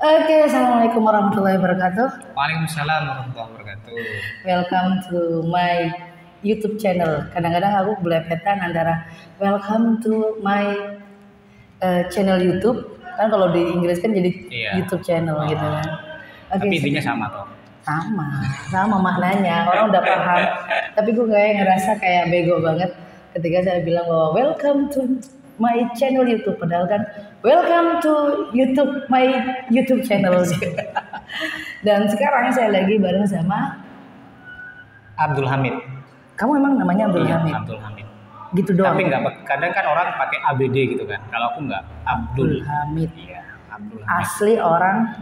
Oke, assalamualaikum warahmatullahi wabarakatuh. Waalaikumsalam warahmatullahi wabarakatuh. Welcome to my YouTube channel. Kadang-kadang aku belepetan antara welcome to my channel YouTube. Kan kalau di Inggris kan jadi YouTube channel gitu kan. Tapi intinya sama toh. Sama maknanya. Orang udah paham. Tapi gue kayak ngerasa kayak bego banget ketika saya bilang bahwa welcome to my channel YouTube, padahal kan welcome to my YouTube channel. Dan sekarang saya lagi bareng sama Abdul Hamid. Kamu emang namanya Abdul Hamid? Abdul Hamid. Gitu doang. Tapi enggak, kadang kan orang pakai ABD gitu kan. Kalau aku enggak, Abdul Hamid. Iya, Abdul Hamid.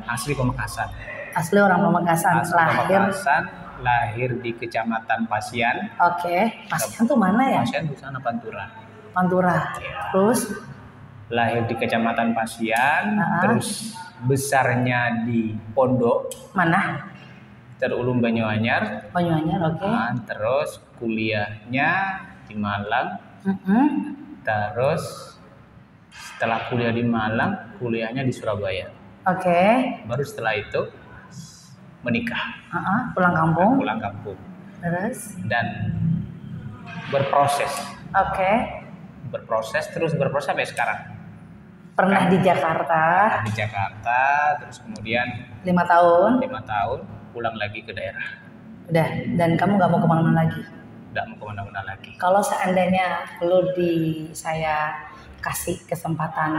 Asli Pamekasan. Asli orang Pamekasan. Lahir di Kecamatan Pasian. Oke. Pasian tuh mana ya? Pasian di sana Pantura. Terus lahir di Kecamatan Pasian, terus besarnya di Pondok. Mana? Terulum Banyuanyar. Oke. Terus kuliahnya di Malang. Terus setelah kuliah di Malang, kuliahnya di Surabaya. Oke. Baru setelah itu menikah. Pulang kampung. Terus dan berproses. Oke. Berproses sampai sekarang. Pernah di Jakarta. Terus kemudian 5 tahun. Pulang lagi ke daerah. Udah, dan kamu nggak mau kemana-mana lagi? Nggak mau kemana-mana lagi. Kalau seandainya saya kasih kesempatan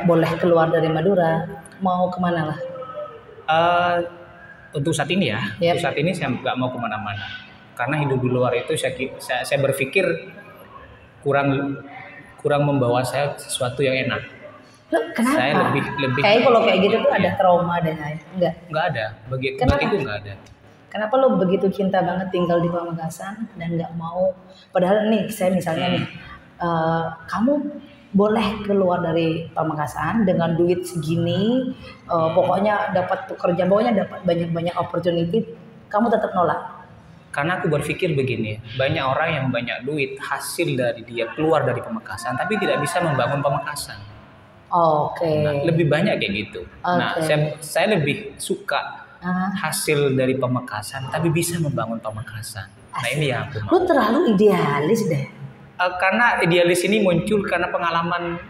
boleh keluar dari Madura, mau kemana lah? Untuk saat ini ya, untuk saat ini saya nggak mau kemana-mana. Karena hidup di luar itu saya berpikir kurang membawa saya sesuatu yang enak. Loh, kenapa? Saya lebih kayak kalau kayak gitu tuh ada trauma deh, enggak ada. Bagiku enggak ada. Kenapa lo begitu cinta banget tinggal di Pamekasan dan nggak mau? Padahal nih saya misalnya nih, kamu boleh keluar dari Pamekasan dengan duit segini, pokoknya dapat pekerjaan, pokoknya dapat banyak opportunity, kamu tetap nolak? Karena aku berpikir begini, banyak orang yang banyak duit hasil dari dia keluar dari Pamekasan, tapi tidak bisa membangun Pamekasan. Oke. Nah, lebih banyak kayak gitu. Nah, saya lebih suka hasil dari Pamekasan, tapi bisa membangun Pamekasan. Nah, ini yang aku mau. Lu terlalu idealis deh. Karena idealis ini muncul karena pengalaman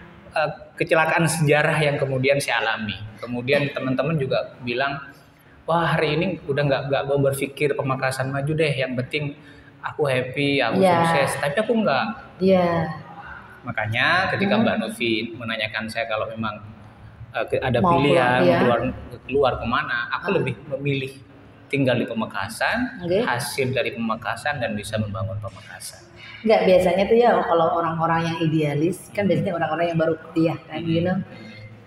kecelakaan sejarah yang kemudian saya alami. Kemudian teman-teman juga bilang, wah hari ini udah nggak mau berpikir Pamekasan maju deh, yang penting aku happy, aku sukses. Tapi aku nggak. Makanya ketika Mbak Novi menanyakan saya kalau memang ada pilihan keluar kemana, aku lebih memilih tinggal di Pamekasan, hasil dari Pamekasan dan bisa membangun Pamekasan. Enggak, biasanya tuh ya kalau orang-orang yang idealis kan biasanya orang-orang yang baru kuliah kan,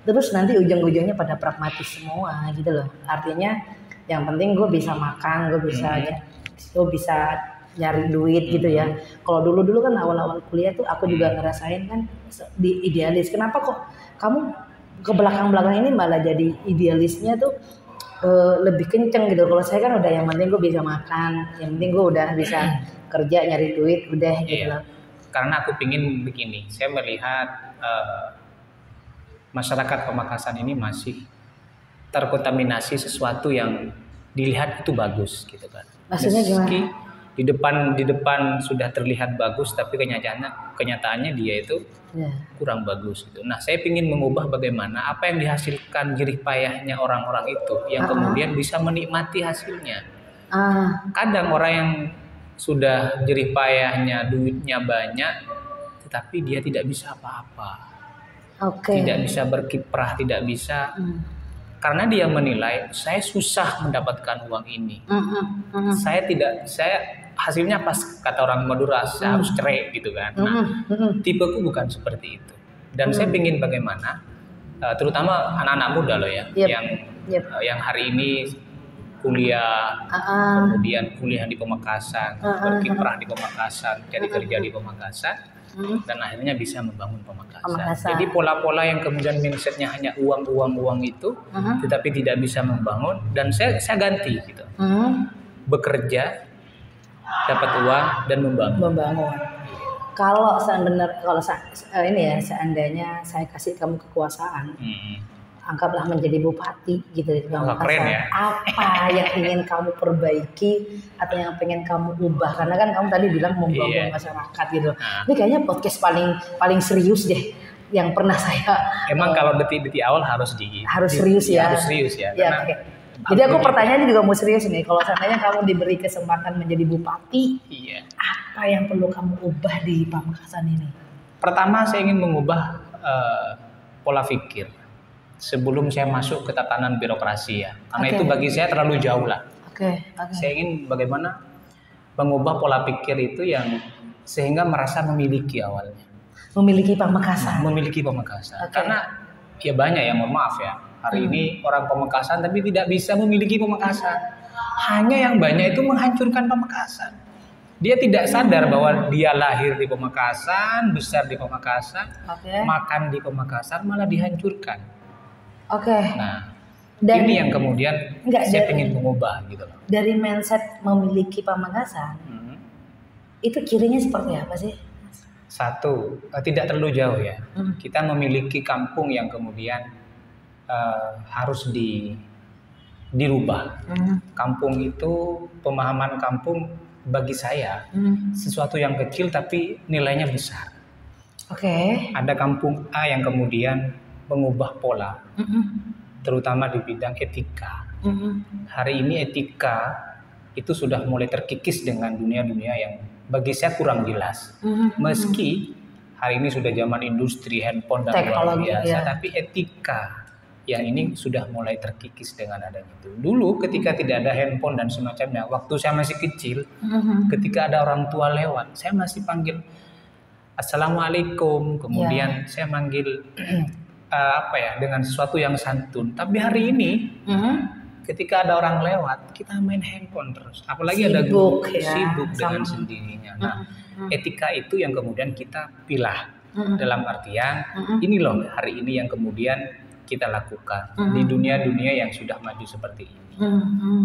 terus nanti ujung-ujungnya pada pragmatis semua gitu loh. Artinya yang penting gue bisa makan, gue bisa nyari duit gitu ya. Kalau dulu kan awal-awal kuliah tuh aku juga ngerasain kan di idealis. Kenapa kok kamu ke belakang-belakang ini malah jadi idealisnya tuh lebih kenceng gitu? Kalau saya kan udah yang penting gue bisa makan, yang penting gue udah bisa kerja nyari duit udah gitu loh. Karena aku pingin begini, saya melihat masyarakat Pamekasan ini masih terkontaminasi sesuatu yang dilihat itu bagus gitu kan. Maksudnya gimana? Di depan sudah terlihat bagus, tapi kenyataannya dia itu kurang bagus gitu. Nah, saya ingin mengubah bagaimana apa yang dihasilkan jerih payahnya orang-orang itu yang kemudian bisa menikmati hasilnya. Kadang orang yang sudah jerih payahnya, duitnya banyak, tetapi dia tidak bisa apa-apa. Tidak bisa berkiprah, tidak bisa. Karena dia menilai saya susah mendapatkan uang ini. Saya hasilnya pas kata orang Madura, saya harus cerai gitu kan. Nah, tipeku bukan seperti itu. Dan saya ingin bagaimana, terutama anak-anak muda loh ya, yang hari ini kuliah, kemudian kuliah di Pamekasan, berkiprah di Pamekasan, cari kerja di Pamekasan, dan akhirnya bisa membangun Pamekasan. Jadi pola-pola yang kemudian mindsetnya hanya uang itu, tetapi tidak bisa membangun, dan saya ganti gitu. Bekerja, dapat uang dan membangun. Kalau seandainya saya kasih kamu kekuasaan, anggaplah menjadi bupati gitu di Wah, Pamekasan. keren ya. Apa yang ingin kamu perbaiki atau yang pengen kamu ubah? Karena kan kamu tadi bilang membangun Iya. masyarakat gitu. Nah. Ini kayaknya podcast paling serius deh yang pernah saya. Emang kalau detik-detik awal harus serius ya. Harus serius ya. Ya, Karena oke. Jadi aku pertanyaannya juga mau serius nih. Kalau seandainya kamu diberi kesempatan menjadi bupati, iya. apa yang perlu kamu ubah di Pamekasan ini? Pertama saya ingin mengubah pola pikir sebelum saya masuk ke tatanan birokrasi ya. Karena Oke. itu bagi saya terlalu jauh lah. Oke. Saya ingin bagaimana mengubah pola pikir itu yang sehingga merasa memiliki awalnya. Memiliki Pamekasan. Memiliki Pamekasan. Oke. Karena ya banyak ya, mohon maaf ya. Hari ini orang Pamekasan tapi tidak bisa memiliki Pamekasan. Hanya yang banyak itu menghancurkan Pamekasan. Dia tidak sadar bahwa dia lahir di Pamekasan, besar di Pamekasan, Oke. makan di Pamekasan malah dihancurkan. Oke. Nah, Dan ini yang kemudian saya ingin mengubah gitu loh. dari mindset memiliki Pamekasan, itu cirinya seperti apa sih? Satu, tidak terlalu jauh ya. Hmm. Kita memiliki kampung yang kemudian harus dirubah. Kampung itu, pemahaman kampung bagi saya sesuatu yang kecil tapi nilainya besar. Oke. Ada kampung A yang kemudian mengubah pola, terutama di bidang etika. Hari ini etika itu sudah mulai terkikis dengan dunia-dunia yang bagi saya kurang jelas. Meski hari ini sudah zaman industri, handphone dan luar biasa, ya. tapi etika yang ini sudah mulai terkikis dengan adanya itu. Dulu ketika tidak ada handphone dan semacamnya, waktu saya masih kecil, ketika ada orang tua lewat, saya masih panggil Assalamualaikum, kemudian saya manggil dengan sesuatu yang santun. Tapi hari ini ketika ada orang lewat, kita main handphone terus. Apalagi ada guru sibuk dengan sendirinya. Nah, etika itu yang kemudian kita pilah. Dalam artian, ini loh hari ini yang kemudian kita lakukan di dunia-dunia yang sudah maju seperti ini.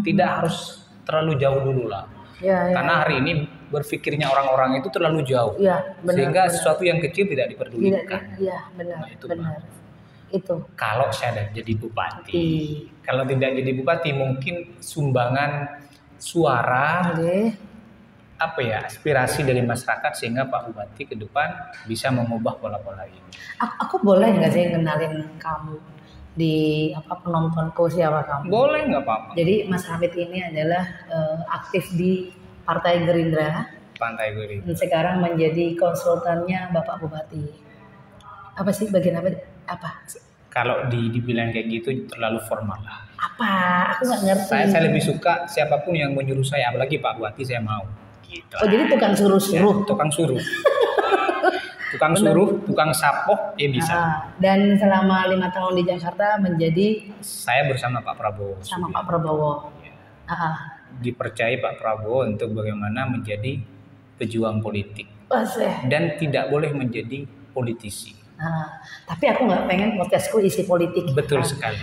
Tidak harus terlalu jauh dulu lah. Karena hari ini berpikirnya orang-orang itu terlalu jauh. Sehingga sesuatu yang kecil tidak diperdulikan. Iya, benar. Nah, itu benar. Itu. Kalau saya jadi bupati. Kalau tidak jadi bupati mungkin sumbangan suara aspirasi dari masyarakat sehingga Pak Bupati ke depan bisa mengubah pola-pola ini. Aku boleh nggak sih kenalin kamu di penontonku siapa kamu? Boleh, nggak apa-apa. Jadi Mas Hamid ini adalah aktif di Partai Gerindra. Dan sekarang menjadi konsultannya Bapak Bupati. Apa sih bagian apa? Kalau dibilang kayak gitu terlalu formal lah. Apa? Aku nggak ngerti. Saya lebih suka siapapun yang menyuruh saya, apalagi Pak Bupati saya mau. Gitu. Oh, jadi tukang suruh-suruh. Tukang suruh. Tukang suruh, tukang sapoh, ya bisa. Dan selama 5 tahun di Jakarta menjadi saya bersama Pak Prabowo. Sama Pak Prabowo. Dipercaya Pak Prabowo untuk bagaimana menjadi pejuang politik. Dan tidak boleh menjadi politisi. Tapi aku nggak pengen podcastku isi politik. Betul sekali.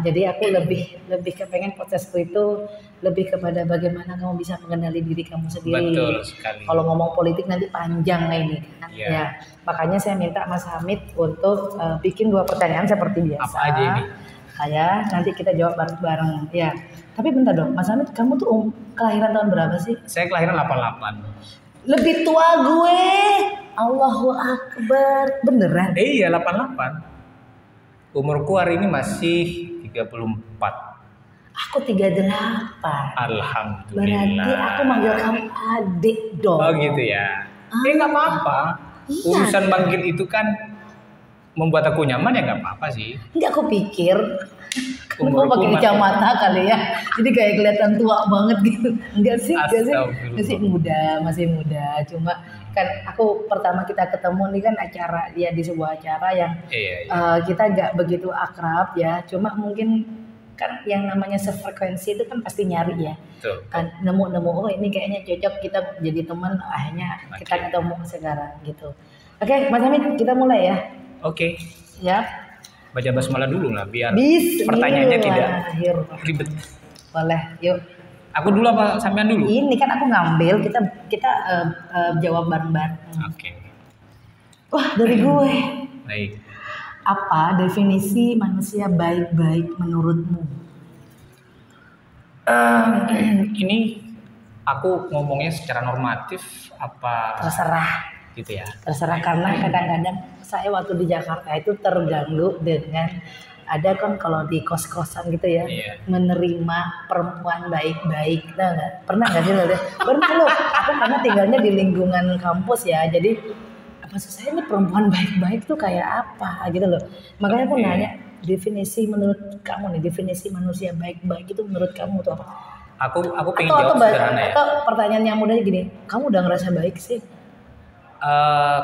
Jadi aku lebih kepengen podcastku itu lebih kepada bagaimana kamu bisa mengenali diri kamu sendiri. Betul sekali. Kalau ngomong politik nanti panjang ini kan. Ya. Ya, makanya saya minta Mas Hamid untuk bikin 2 pertanyaan seperti biasa. Apa aja ini? Nanti kita jawab bareng-bareng. Ya. Tapi bentar dong, Mas Hamid, kamu tuh kelahiran tahun berapa sih? Saya kelahiran 88. Lebih tua gue. Allahu Akbar. Beneran? Iya, 88. Umurku hari ini masih 34. Aku 38. Alhamdulillah. Berarti aku manggil kamu adik dong. Oh gitu ya. Nggak apa-apa. Iya. Urusan manggil itu kan membuat aku nyaman ya nggak apa-apa sih. Enggak, aku pikir kamu pakai kacamata kali ya. Jadi kayak kelihatan tua banget gitu. Enggak sih. Masih muda. Cuma kan aku pertama kita ketemu nih kan di sebuah acara yang kita nggak begitu akrab ya. Cuma mungkin kan yang namanya sefrekuensi itu kan pasti nyari ya. Kan nemu oh ini kayaknya cocok kita jadi teman, akhirnya kita ketemu sekarang gitu. Oke, Mas Hamid, kita mulai ya. Oke. Ya. Baca basmalah dulu lah biar Bismillah. Pertanyaannya tidak ribet. Boleh, yuk. Aku dulu apa sampean dulu? Ini kan aku ngambil, kita jawab bareng-bareng. Oke. Wah, dari gue. Baik. Apa definisi manusia baik-baik menurutmu? Ini aku ngomongnya secara normatif apa? Terserah. Gitu ya. Terserah, karena kadang-kadang saya waktu di Jakarta itu terganggu dengan ada kan kalau di kos-kosan gitu ya, menerima perempuan baik-baik, pernah nggak sih lo? Pernah lo? Aku karena tinggalnya di lingkungan kampus ya, jadi maksud saya ini perempuan baik-baik tuh kayak apa gitu loh. Makanya aku nanya, definisi menurut kamu nih, definisi manusia baik-baik itu menurut kamu tuh apa? Aku pengen jawab sederhana ya. Atau pertanyaan yang mudahnya gini, kamu udah ngerasa baik sih?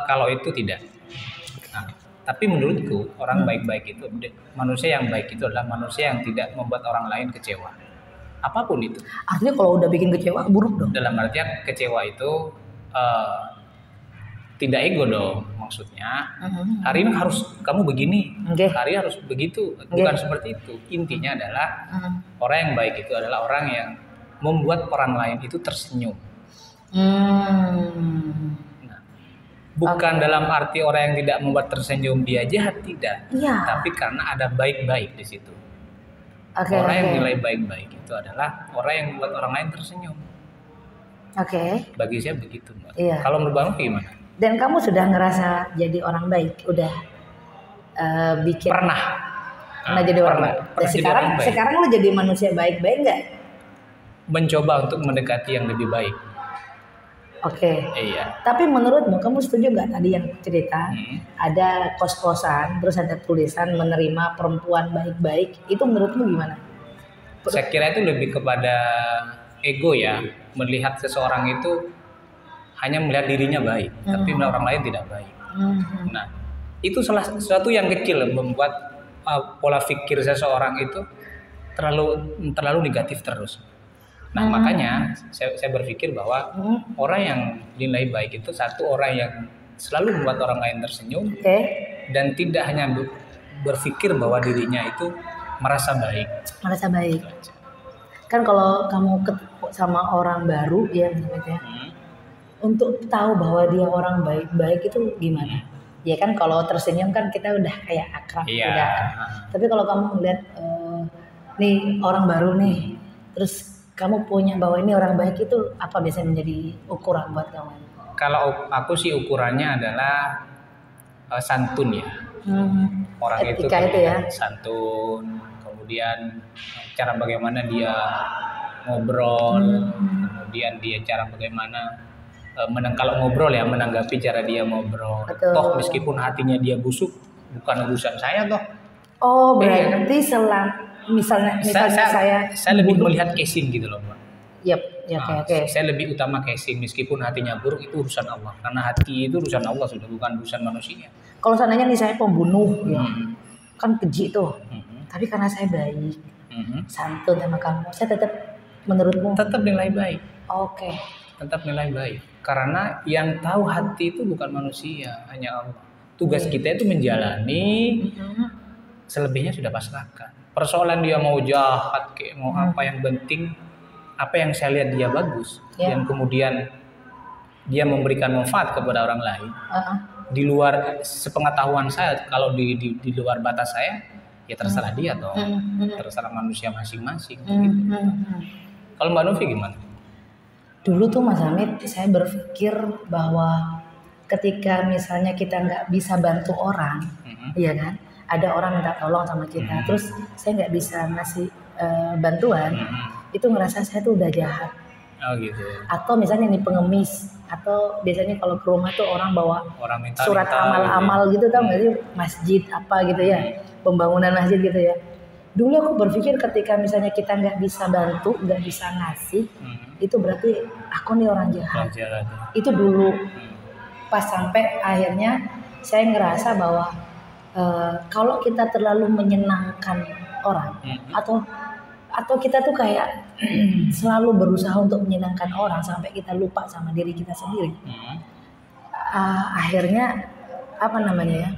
Kalau itu tidak. Nah, tapi menurutku orang baik-baik itu, manusia yang baik itu adalah manusia yang tidak membuat orang lain kecewa. Apapun itu. Artinya kalau udah bikin kecewa buruk dong? Dalam artian kecewa itu tidak ego dong, maksudnya hari ini harus kamu begini, hari ini harus begitu, bukan seperti itu. Intinya adalah orang yang baik itu adalah orang yang membuat orang lain itu tersenyum. Nah, bukan dalam arti orang yang tidak membuat tersenyum dia jahat, tidak, tapi karena ada baik-baik di situ. Orang yang nilai baik-baik itu adalah orang yang membuat orang lain tersenyum. Bagi saya begitu, Mbak. Kalau menurut Bang gimana? Dan kamu sudah ngerasa jadi orang baik, udah bikin pernah jadi orang baik. Sekarang lu jadi manusia baik-baik nggak? Mencoba untuk mendekati yang lebih baik. Iya. Tapi menurutmu, kamu setuju nggak tadi yang cerita ada kos-kosan terus ada tulisan menerima perempuan baik-baik, itu menurutmu gimana? Saya kira itu lebih kepada ego ya, melihat seseorang itu hanya melihat dirinya baik, tapi melihat orang lain tidak baik. Nah, itu salah sesuatu yang kecil membuat pola pikir seseorang itu terlalu negatif terus. Nah, makanya saya berpikir bahwa orang yang dinilai baik itu satu orang yang selalu membuat orang lain tersenyum, dan tidak hanya berpikir bahwa dirinya itu merasa baik. Kan kalau kamu ketemu sama orang baru ya, untuk tahu bahwa dia orang baik-baik itu gimana? Ya kan kalau tersenyum kan kita udah kayak akrab, udah. Tapi kalau kamu melihat nih orang baru nih, terus kamu punya bahwa ini orang baik, itu apa biasanya menjadi ukuran buat kamu? Kalau aku sih ukurannya adalah santun ya. Orang itu ya. Santun, kemudian cara bagaimana dia ngobrol, kemudian dia cara bagaimana kalau ngobrol ya, menanggapi cara dia ngobrol. Betul. Toh meskipun hatinya dia busuk, bukan urusan saya toh. Oh, berarti misalnya saya lebih melihat casing gitu loh, Pak. Oke. Saya lebih utama casing, meskipun hatinya buruk itu urusan Allah. Karena hati itu urusan Allah sudah, bukan urusan manusia. Kalau seandainya nih saya pembunuh, kan keji tuh. Tapi karena saya baik, santun sama kamu, saya tetap, menurutmu? Tetap nilai baik. Oke. Tetap nilai baik. Karena yang tahu hati itu bukan manusia, hanya Allah. Tugas kita itu menjalani, selebihnya sudah pasrahkan. Persoalan dia mau jahat, kayak mau apa, yang penting apa yang saya lihat dia bagus, dan kemudian dia memberikan manfaat kepada orang lain. Di luar sepengetahuan saya, kalau di luar batas saya, ya terserah dia toh, terserah manusia masing-masing. Gitu. Kalau Mbak Novi gimana? Dulu tuh Mas Hamid, saya berpikir bahwa ketika misalnya kita nggak bisa bantu orang, iya kan, ada orang minta tolong sama kita, terus saya nggak bisa ngasih bantuan, itu ngerasa saya tuh udah jahat. Oh gitu. Atau misalnya nih pengemis, atau biasanya kalau ke rumah tuh orang bawa surat amal-amal gitu, tau nggak sih, masjid apa gitu ya, pembangunan masjid gitu ya. Dulu aku berpikir ketika misalnya kita nggak bisa bantu, nggak bisa ngasih, itu berarti aku nih orang jahat. Itu dulu. Pas sampai akhirnya saya ngerasa bahwa kalau kita terlalu menyenangkan orang, atau kita tuh kayak selalu berusaha untuk menyenangkan orang sampai kita lupa sama diri kita sendiri, akhirnya apa namanya ya?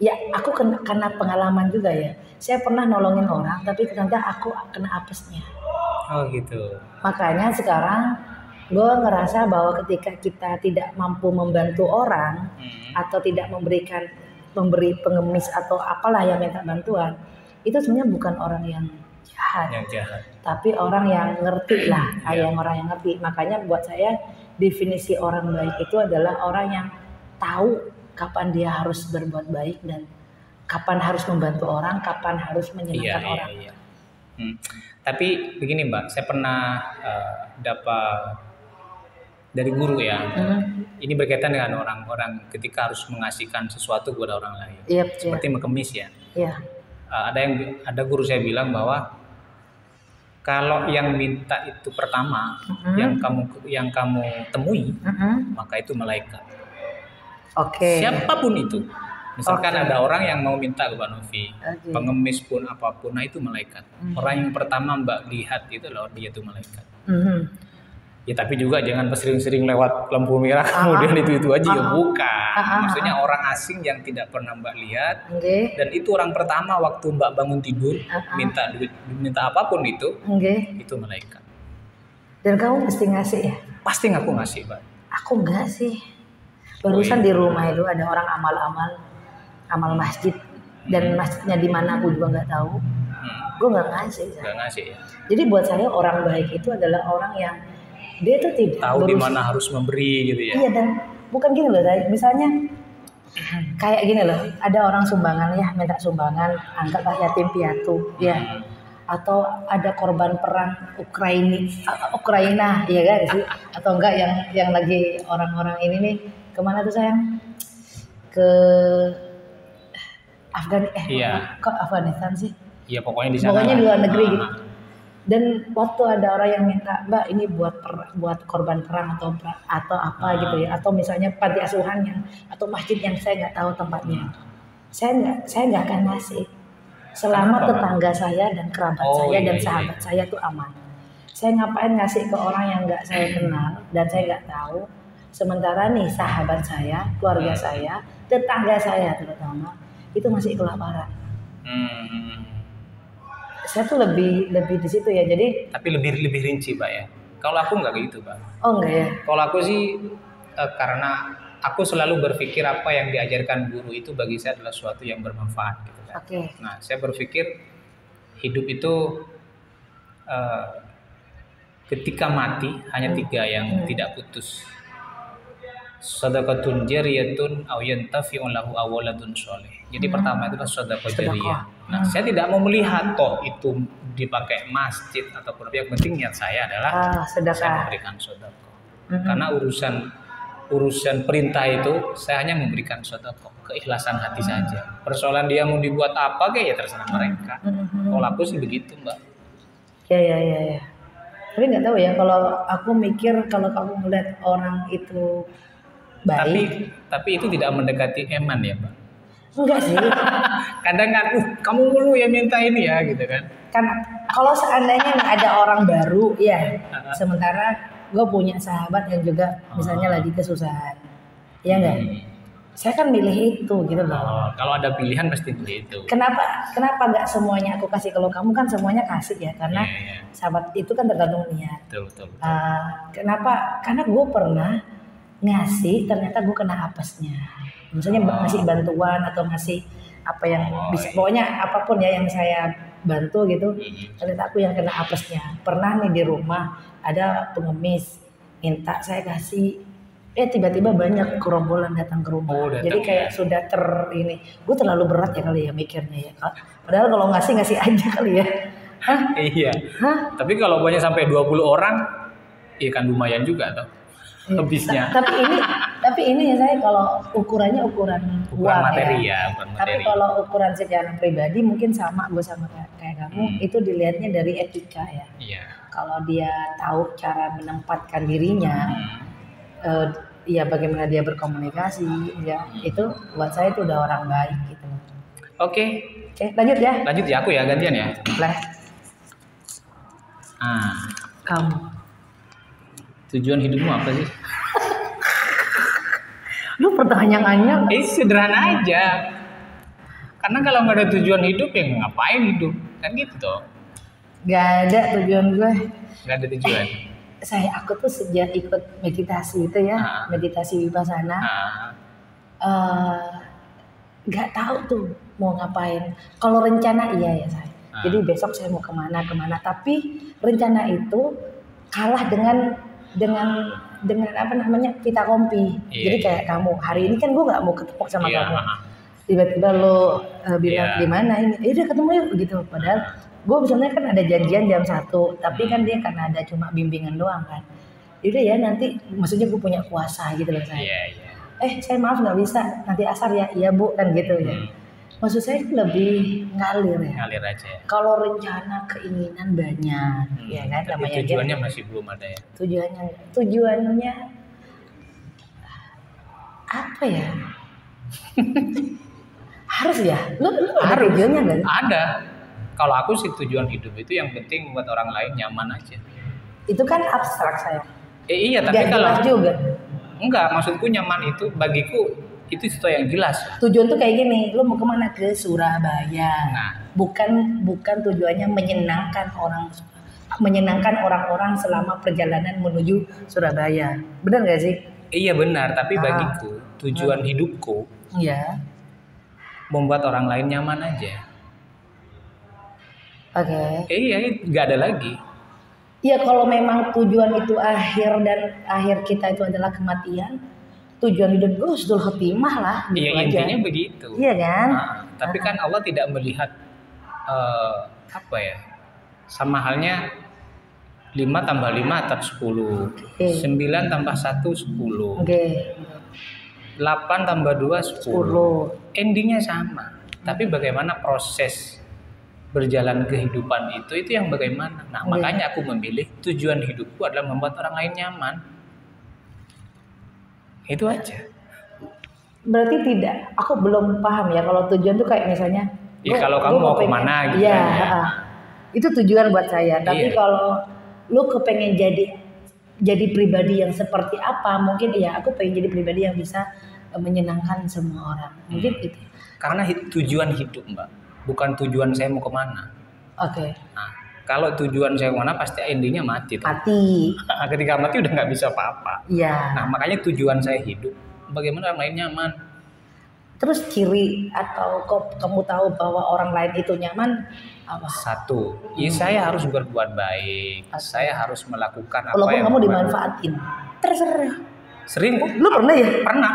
Ya aku karena pengalaman juga ya. Saya pernah nolongin orang, tapi ternyata aku kena apesnya. Oh gitu. Makanya sekarang gue ngerasa bahwa ketika kita tidak mampu membantu orang atau tidak memberikan pemberi pengemis atau apalah yang minta bantuan, itu sebenarnya bukan orang yang jahat, tapi orang yang ngerti lah, yang orang yang ngerti. Makanya buat saya definisi orang baik itu adalah orang yang tahu kapan dia harus berbuat baik dan kapan harus membantu orang, kapan harus menyenangkan orang. Tapi begini Mbak, saya pernah dapat dari guru ya. Ini berkaitan dengan orang-orang ketika harus mengasihkan sesuatu kepada orang lain. Seperti mengemis ya. Ada guru saya bilang bahwa kalau yang minta itu pertama, yang kamu temui, maka itu malaikat. Siapapun itu. Misalkan ada orang yang mau minta ke Mbak Novi, pengemis pun apapun, nah itu malaikat. Orang yang pertama Mbak lihat itu loh, dia itu malaikat. Ya tapi juga jangan sering-sering lewat lampu merah kemudian itu aja ya, bukan. Maksudnya orang asing yang tidak pernah Mbak lihat, dan itu orang pertama waktu Mbak bangun tidur minta duit, minta apapun itu malaikat. Dan kamu mesti ngasih ya? Pasti ngaku ngasih Mbak. Aku enggak sih. Barusan di rumah itu ada orang amal masjid, dan masjidnya di mana aku juga nggak tahu. Gue nggak ngasih. Nggak ngasih ya. Jadi buat saya orang baik itu adalah orang yang dia tuh tidak tahu di mana harus memberi gitu ya. Iya, dan bukan gini loh, misalnya kayak gini loh, ada orang sumbangan ya, minta sumbangan, anggaplah yatim piatu ya, atau ada korban perang Ukraina ya kan sih, atau enggak yang lagi orang-orang ini nih kemana tuh sayang, ke kok Afghanistan sih? Iya pokoknya di sana. Pokoknya di luar negeri gitu. Dan waktu ada orang yang minta, Mbak ini buat korban perang atau apa gitu ya, atau misalnya panti asuhannya atau masjid yang saya nggak tahu tempatnya, saya nggak akan ngasih selama tetangga saya dan kerabat saya dan sahabat saya tuh aman. Saya ngapain ngasih ke orang yang nggak saya kenal dan saya nggak tahu, sementara nih sahabat saya, keluarga saya, tetangga saya terutama itu masih kelaparan. Saya tuh lebih di situ ya, jadi. Tapi lebih rinci Mbak ya. Kalau aku nggak gitu Mbak. Oh enggak ya. Kalau aku sih karena aku selalu berpikir apa yang diajarkan guru itu bagi saya adalah sesuatu yang bermanfaat gitu kan. Nah saya berpikir hidup itu ketika mati hanya 3 yang tidak putus. Shadaqatun jariyatun aw yantafi'u lahu awaladun sholih. Jadi pertama itu adalah sedekah jariyah. Nah, saya tidak mau melihat toh itu dipakai masjid ataupun yang penting niat saya adalah saya memberikan sedekah. Karena urusan perintah itu saya hanya memberikan sedekah, keikhlasan hati saja. Persoalan dia mau dibuat apa kayak ya terserah mereka. Kalau aku sih begitu, Mbak. Ya. Tapi nggak tahu ya, kalau aku mikir kalau kamu melihat orang itu baik. Tapi itu tidak mendekati eman ya, Mbak? Enggak sih. Kadang kan, kamu mulu yang minta ini ya, gitu kan? Kan kalau seandainya ada orang baru, ya. Sementara gue punya sahabat yang juga misalnya lagi kesusahan, ya enggak? Saya kan milih itu, gitu loh. Kalau ada pilihan pasti pilih itu. Kenapa nggak semuanya aku kasih? Kalau kamu kan semuanya kasih ya, karena sahabat itu kan tergantung niat. Betul. Kenapa? Karena gue pernah ngasih, ternyata gue kena apesnya. Misalnya ngasih bantuan atau ngasih apa yang bisa, pokoknya apapun ya yang saya bantu gitu, ternyata aku yang kena apesnya. Pernah nih di rumah ada pengemis minta saya kasih, tiba-tiba banyak gerombolan datang ke rumah. Jadi kayak sudah gue terlalu berat ya kali ya mikirnya ya. Padahal kalau ngasih aja kali ya. Iya. Tapi kalau banyak sampai 20 orang, ya kan lumayan juga toh. Habisnya. Tapi ini ya saya kalau ukuran uang materi ya. Bukan materi. Tapi kalau ukuran secara pribadi mungkin sama gue sama kayak kamu, itu dilihatnya dari etika ya. Iya. Kalau dia tahu cara menempatkan dirinya, ya bagaimana dia berkomunikasi, ya itu buat saya itu udah orang baik gitu. Oke, lanjut ya. Lanjut ya, aku ya gantian ya. Kamu. Tujuan hidupmu apa sih? Lu pertanyaannya sederhana aja. Karena kalau nggak ada tujuan hidup ya ngapain hidup? Kan gitu toh. Gak ada tujuan gue. Gak ada tujuan. Aku tuh sejak ikut meditasi itu ya, meditasi Vipassana. nggak tahu tuh mau ngapain. Kalau rencana iya ya saya. Jadi besok saya mau kemana, tapi rencana itu kalah dengan apa namanya vita kompi. Jadi kayak kamu hari ini kan gue nggak mau ketemu sama kamu. Tiba-tiba lo bilang di mana ini, udah ketemu yuk gitu. Padahal gue misalnya kan ada janjian jam 1, tapi kan dia karena ada cuma bimbingan doang kan. Yaudah ya nanti, maksudnya gue punya kuasa gitu loh saya. Saya maaf nggak bisa, nanti asar ya, iya bu kan gitu ya. Maksud saya lebih ngalir ya. Ngalir aja. Kalau rencana keinginan banyak, ya kan. Tapi tujuannya masih belum ada ya. Tujuannya apa ya? Harus ya. Lu ada tujuannya nggak? Ada. Kalau aku sih tujuan hidup itu yang penting buat orang lain nyaman aja. Itu kan abstrak saya. Iya, tapi kalau jelas juga. Enggak, maksudku nyaman itu bagiku itu sesuatu yang jelas. Tujuan tuh kayak gini, lu mau kemana? Ke Surabaya. Nah, bukan tujuannya menyenangkan orang-orang selama perjalanan menuju Surabaya. Benar nggak sih? Iya benar, tapi bagiku tujuan hidupku membuat orang lain nyaman aja. Oke. Iya, nggak ada lagi. Iya, kalau memang tujuan itu akhir kita itu adalah kematian, tujuan hidup gue husnul khotimah lah. Gitu iya, intinya begitu. Iya kan? Tapi kan Allah tidak melihat sama halnya 5 tambah 5 tetap 10, 9 tambah 1 10, 8 tambah 2 10. Endingnya sama. Tapi bagaimana proses berjalan kehidupan itu yang bagaimana. Nah, makanya aku memilih tujuan hidupku adalah membuat orang lain nyaman. Itu aja. Berarti tidak, aku belum paham ya kalau tujuan tuh kayak misalnya kalau kamu mau kemana gitu ya. Itu tujuan buat saya. Tapi kalau lu kepengen jadi pribadi yang seperti apa, mungkin aku pengen jadi pribadi yang bisa menyenangkan semua orang. Mungkin itu. Karena tujuan hidup, Mbak, bukan tujuan saya mau kemana. Oke. Nah, kalau tujuan saya kemana pasti endingnya mati. Mati. Ketika mati udah nggak bisa apa-apa. Iya. Nah, makanya tujuan saya hidup bagaimana orang lain nyaman. Terus ciri atau kamu tahu bahwa orang lain itu nyaman apa? Satu, saya harus berbuat baik. Saya harus melakukan apa walaupun yang kamu dimanfaatin. Terserah. Sering. Lu pernah ya? Pernah.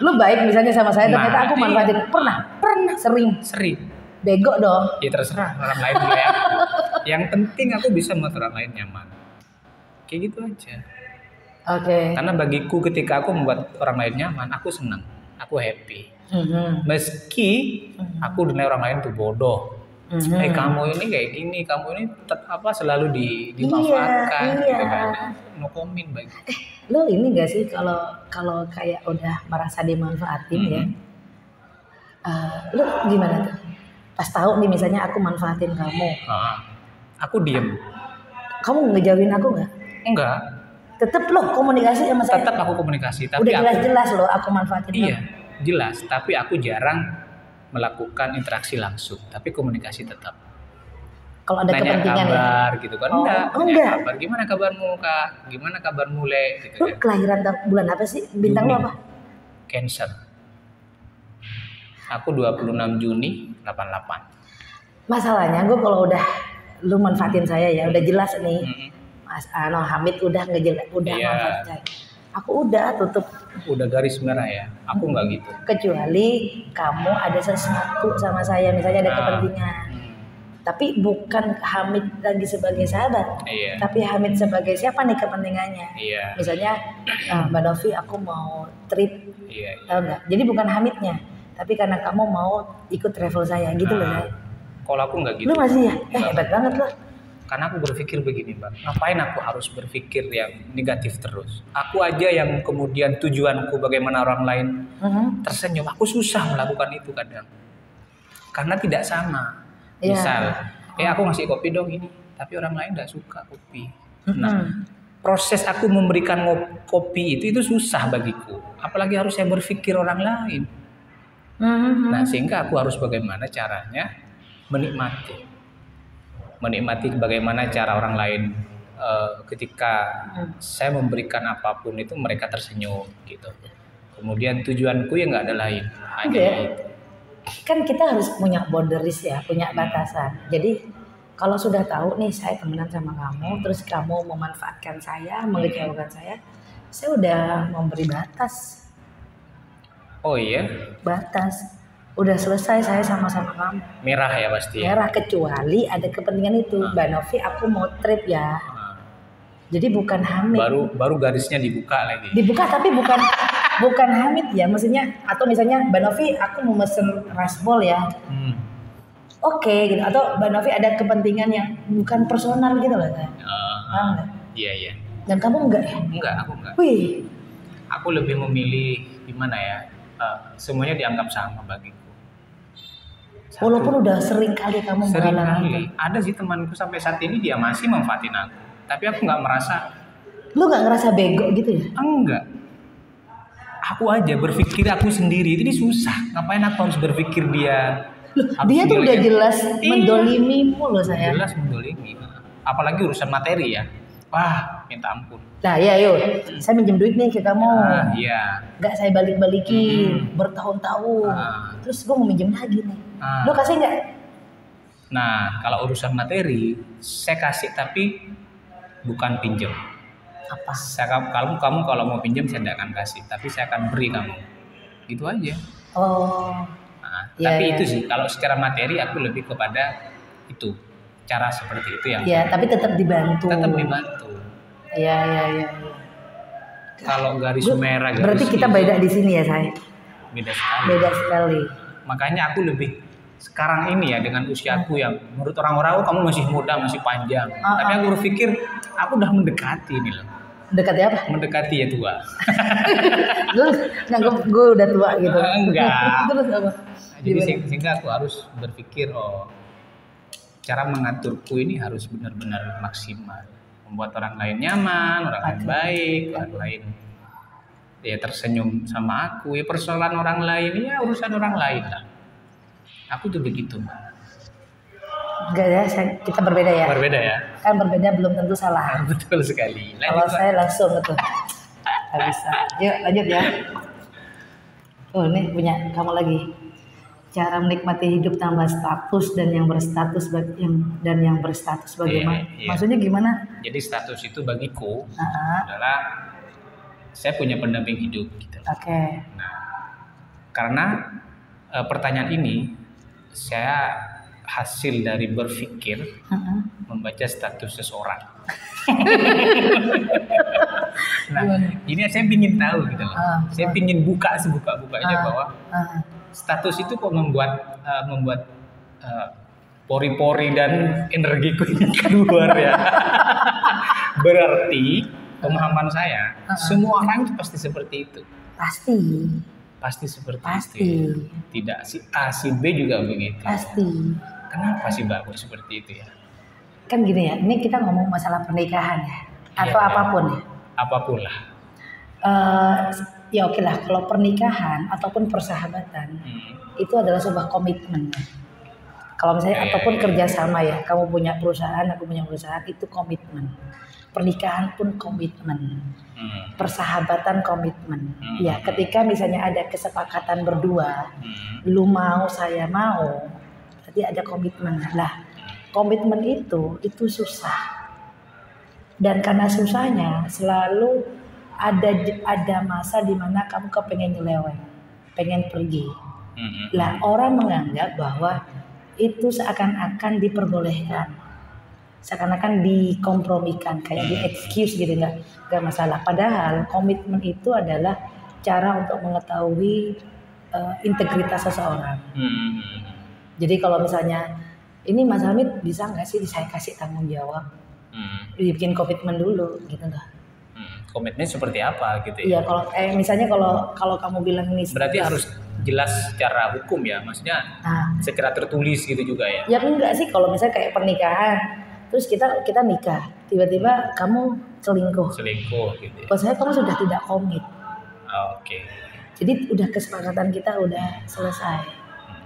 Lu baik misalnya sama saya, ternyata aku manfaatin. Pernah. Sering. Bego dong. Ya terserah orang lain nilai aku. Yang penting aku bisa membuat orang lain nyaman. Kayak gitu aja. Oke. Karena bagiku ketika aku membuat orang lain nyaman, aku senang, aku happy. Meski aku dinilai orang lain tuh bodoh. Kamu ini kayak gini, kamu ini selalu dimanfaatkan gitu kan. No comment baik. Lo ini gak sih kalau kayak udah merasa dimanfaatin ya? Lo gimana tuh? Pas tahu nih misalnya aku manfaatin kamu. Aku diem. Kamu ngejauhin aku nggak? Enggak. Tetep lo komunikasi sama saya. Tetap aku komunikasi. Tapi udah jelas-jelas lo aku manfaatin. Iya, jelas. Tapi aku jarang melakukan interaksi langsung. Tapi komunikasi tetap. Kalau ada nanya kepentingan kabar ya? gitu kan. Enggak. Kabar. Gimana kabarmu Kak? Gimana kabarmu Le? Gitu lo kelahiran bulan apa sih? Bintang lo apa? Cancer. Aku 26 Juni 88. Masalahnya gue kalau udah lu manfaatin saya ya, udah jelas nih. Mas Hamid udah manfaatin saya. Aku udah tutup. Udah garis merah ya. Aku nggak gitu. Kecuali kamu ada sesuatu sama saya, misalnya ada kepentingan. Tapi bukan Hamid lagi sebagai sahabat. Tapi Hamid sebagai siapa nih kepentingannya? Misalnya Mbak Novi, aku mau trip. Tahu nggak? Jadi bukan Hamidnya, tapi karena kamu mau ikut travel saya gitu loh. Kalau aku nggak gitu. Lu masih ya? Hebat banget loh. Karena aku berpikir begini Mbak, ngapain aku harus berpikir yang negatif terus? Aku aja yang kemudian tujuanku bagaimana orang lain tersenyum, aku susah melakukan itu kadang. Karena tidak sama. Misal, aku ngasih kopi dong ini, tapi orang lain nggak suka kopi. Nah, proses aku memberikan kopi itu susah bagiku. Apalagi harus saya berpikir orang lain. Nah, sehingga aku harus bagaimana caranya menikmati bagaimana cara orang lain ketika saya memberikan apapun itu mereka tersenyum gitu. Kemudian tujuanku ya nggak ada lain, hanya Oke. itu. Kan kita harus punya boundaries ya, punya batasan. Jadi kalau sudah tahu nih saya temenan sama kamu, terus kamu memanfaatkan saya, mengecewakan saya udah memberi batas. Oh iya, Batas. Udah selesai saya sama-sama kamu. merah ya pasti. Ya? Merah kecuali ada kepentingan itu. Mbak Novi aku mau trip ya. Jadi bukan hamil. Baru garisnya dibuka lagi. Dibuka tapi bukan hamid ya, maksudnya atau misalnya Mbak Novi aku mau mesen rice bowl ya. Oke, gitu. Atau Mbak Novi ada kepentingan yang bukan personal gitu loh kan. Paham nggak? Iya. Dan kamu enggak ya? Enggak, aku enggak. Wih, Aku lebih memilih gimana ya? Semuanya dianggap sama bagiku. walaupun udah sering kali kamu Sering mengalami. kali. Ada sih temanku sampai saat ini dia masih manfaatin aku. Tapi aku nggak merasa. Lu nggak ngerasa bego gitu ya? Enggak. Aku aja berpikir aku sendiri ini susah. Ngapain aku harus berpikir dia? Loh, Harus dia tuh udah kan? jelas Iya. mendolimimu loh saya. Jelas mendolimi. Apalagi urusan materi ya. Wah, minta ampun. Nah ya yuk, saya minjem duit nih ke kamu. Iya. Nggak saya balik-balikin bertahun-tahun. Terus gue mau minjem lagi nih. Lu kasih nggak? Nah, kalau urusan materi, saya kasih tapi bukan pinjam. Apa? Kamu kalau mau pinjam saya tidak akan kasih, tapi saya akan beri kamu. Gitu aja. Oh. Nah, Ya, tapi ya. itu sih kalau secara materi aku lebih kepada itu cara seperti itu yang Ya, tapi tetap dibantu. tetap dibantu. Ya. Kalau garis merah, garis Berarti kita hijau, beda di sini ya, saya. beda sekali. Beda sekali. Makanya aku lebih sekarang ini ya dengan usiaku yang menurut orang-orang kamu masih muda, masih panjang. Tapi aku berpikir aku udah mendekati nih loh. Mendekati apa? Mendekati ya tua. Gue nganggep gue udah tua gitu. Enggak. Terus apa? Jadi Gimana? sehingga aku harus berpikir cara mengaturku ini harus benar-benar maksimal, membuat orang lain nyaman, orang lain baik, orang lain ya tersenyum sama aku. Ya persoalan orang lain ya urusan orang lain lah. Aku tuh begitu, Mbak. Enggak ya, kita berbeda ya. Berbeda ya. Kan berbeda belum tentu salah. Betul sekali. Kalau saya langsung gitu. Gak bisa. Yuk lanjut ya. Oh ini punya kamu lagi. Cara menikmati hidup tambah status dan yang berstatus bagaimana? Iya. Maksudnya gimana? Jadi status itu bagiku Ah, adalah saya punya pendamping hidup gitu. Oke. Nah, karena pertanyaan ini saya hasil dari berpikir membaca status seseorang. Nah, ini saya ingin tahu gitu loh. Saya ingin buka sebuka-bukanya bahwa status itu kok membuat pori-pori dan energiku ini keluar ya. Berarti pemahaman saya semua orang itu pasti seperti itu. Pasti Seperti Pasti. itu. Tidak si A si B juga begitu. pasti. Kenapa sih Mbak kok seperti itu ya? Kan gini ya, ini kita ngomong masalah pernikahan ya, atau Iya, apapun ya. Apapun lah. Ya oke lah, kalau pernikahan ataupun persahabatan itu adalah sebuah komitmen. Kalau misalnya ataupun kerjasama ya, kamu punya perusahaan, aku punya perusahaan, itu komitmen. Pernikahan pun komitmen, persahabatan komitmen. Ya, ketika misalnya ada kesepakatan berdua, lu mau, saya mau, berarti ada komitmen. Lah, komitmen itu susah. Dan karena susahnya selalu ada masa di mana kamu kepengen nyeleweng, pengen pergi. Lah orang menganggap bahwa itu seakan-akan diperbolehkan, seakan-akan dikompromikan, kayak di excuse gitu, nggak masalah. Padahal komitmen itu adalah cara untuk mengetahui integritas seseorang. Jadi kalau misalnya ini Mas Hamid bisa nggak sih saya kasih tanggung jawab, dibikin komitmen dulu gitu loh. Komitmen seperti apa gitu ya? Iya, kalau misalnya kalau kamu bilang ini Berarti harus jelas secara hukum ya, maksudnya secara tertulis gitu juga ya? Ya enggak sih, kalau misalnya kayak pernikahan, terus kita nikah, tiba-tiba kamu selingkuh gitu ya? Buat saya kamu sudah tidak komit. Oke. Jadi udah kesepakatan kita udah selesai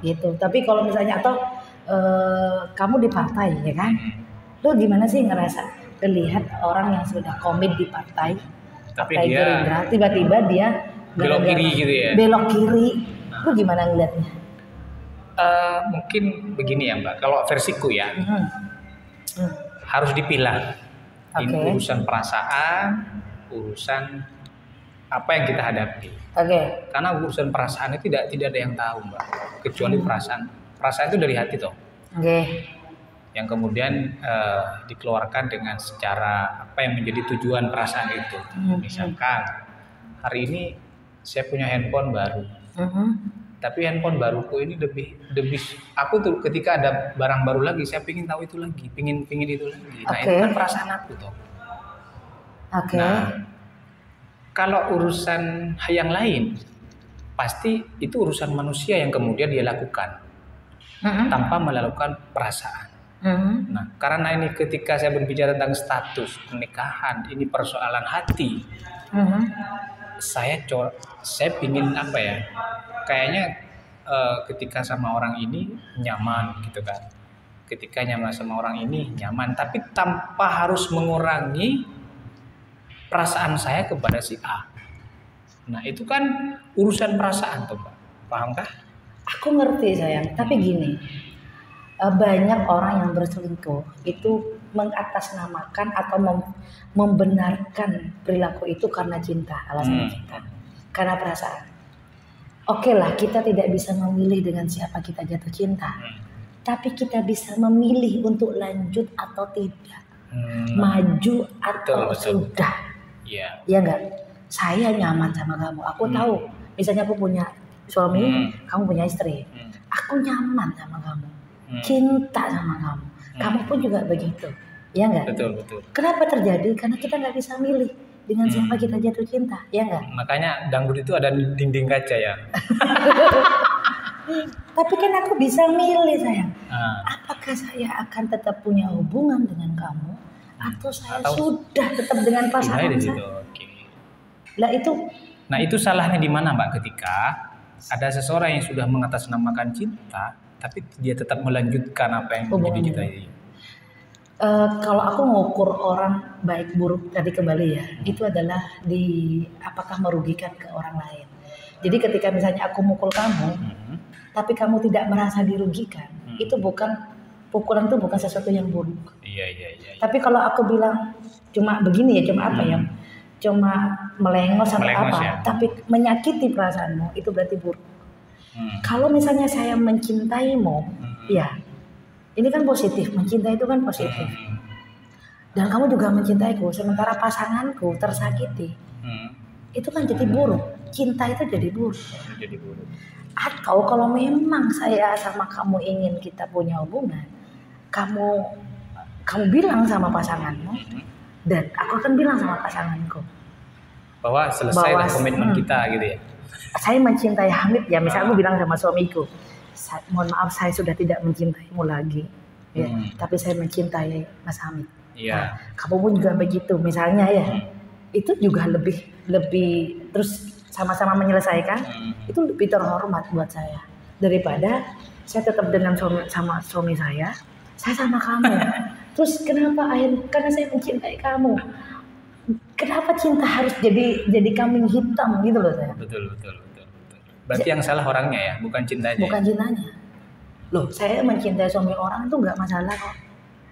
gitu. Tapi kalau misalnya atau kamu di partai ya kan, lu gimana sih ngerasa lihat orang yang sudah komit di partai Tapi Gerindra, tiba-tiba dia belok kiri gitu ya. Belok kiri. Lu gimana ngeliatnya? Mungkin begini ya Mbak, kalau versiku ya harus dipilah. Ini urusan perasaan, urusan apa yang kita hadapi. Karena urusan perasaan itu tidak ada yang tahu Mbak, kecuali perasaan. Perasaan itu dari hati toh. Yang kemudian dikeluarkan dengan secara apa yang menjadi tujuan perasaan itu. Misalkan hari ini saya punya handphone baru. Tapi handphone baruku ini lebih aku tuh ketika ada barang baru lagi saya pingin tahu itu lagi, pingin itu lagi. Nah itu kan perasaan aku tuh. Nah kalau urusan yang lain pasti itu urusan manusia yang kemudian dia lakukan tanpa melakukan perasaan. Nah karena ini ketika saya berbicara tentang status pernikahan, ini persoalan hati. Saya pingin apa ya? Kayaknya ketika sama orang ini nyaman gitu kan. Ketika nyaman sama orang ini nyaman, tapi tanpa harus mengurangi perasaan saya kepada si A. Nah itu kan urusan perasaan tuh Pak. Pahamkah? Aku ngerti sayang, tapi gini, banyak orang yang berselingkuh itu mengatasnamakan atau membenarkan perilaku itu karena cinta, alasan cinta, karena perasaan. Oke lah, kita tidak bisa memilih dengan siapa kita jatuh cinta, tapi kita bisa memilih untuk lanjut atau tidak, maju atau sudah. Ya enggak? Saya nyaman sama kamu, aku tahu. Misalnya aku punya suami, kamu punya istri, aku nyaman sama kamu, cinta sama kamu, kamu pun juga begitu, ya enggak? Betul. Kenapa terjadi? Karena kita nggak bisa milih dengan siapa kita jatuh cinta, ya enggak? Makanya dangdut itu ada dinding kaca ya. Tapi kan aku bisa milih sayang. Apakah saya akan tetap punya hubungan dengan kamu atau saya sudah tetap dengan pasangan saya? Nah itu salahnya di mana Mbak, ketika ada seseorang yang sudah mengatasnamakan cinta tapi dia tetap melanjutkan apa yang menjadi cinta ini. Kalau aku ngukur orang baik buruk tadi kembali ya, itu adalah di apakah merugikan ke orang lain. Jadi ketika misalnya aku mukul kamu, tapi kamu tidak merasa dirugikan, itu pukulan itu bukan sesuatu yang buruk. Iya. Tapi kalau aku bilang cuma begini ya, cuma apa ya, cuma melengos atau apa, ya? Tapi menyakiti perasaanmu, itu berarti buruk. Kalau misalnya saya mencintaimu, ya. Ini kan positif, mencintai itu kan positif. Dan kamu juga mencintaiku, sementara pasanganku tersakiti. Itu kan jadi buruk. Cinta itu jadi buruk. Atau kalau memang saya sama kamu ingin kita punya hubungan, kamu bilang sama pasanganmu, dan aku akan bilang sama pasanganku bahwa selesai komitmen kita gitu ya. Saya mencintai Hamid ya, misalnya aku bilang sama suamiku, mohon maaf saya sudah tidak mencintaimu lagi, ya, tapi saya mencintai Mas Hamid. Nah, kamu pun juga begitu misalnya ya, itu juga lebih terus sama-sama menyelesaikan, itu lebih terhormat buat saya daripada saya tetap dengan suami saya sama kamu. Terus kenapa karena saya mencintai kamu. Kenapa cinta harus jadi kambing hitam gitu loh saya. Betul. Berarti yang salah orangnya ya, bukan cintanya. Bukan cintanya. Loh, saya mencintai suami orang itu nggak masalah kok.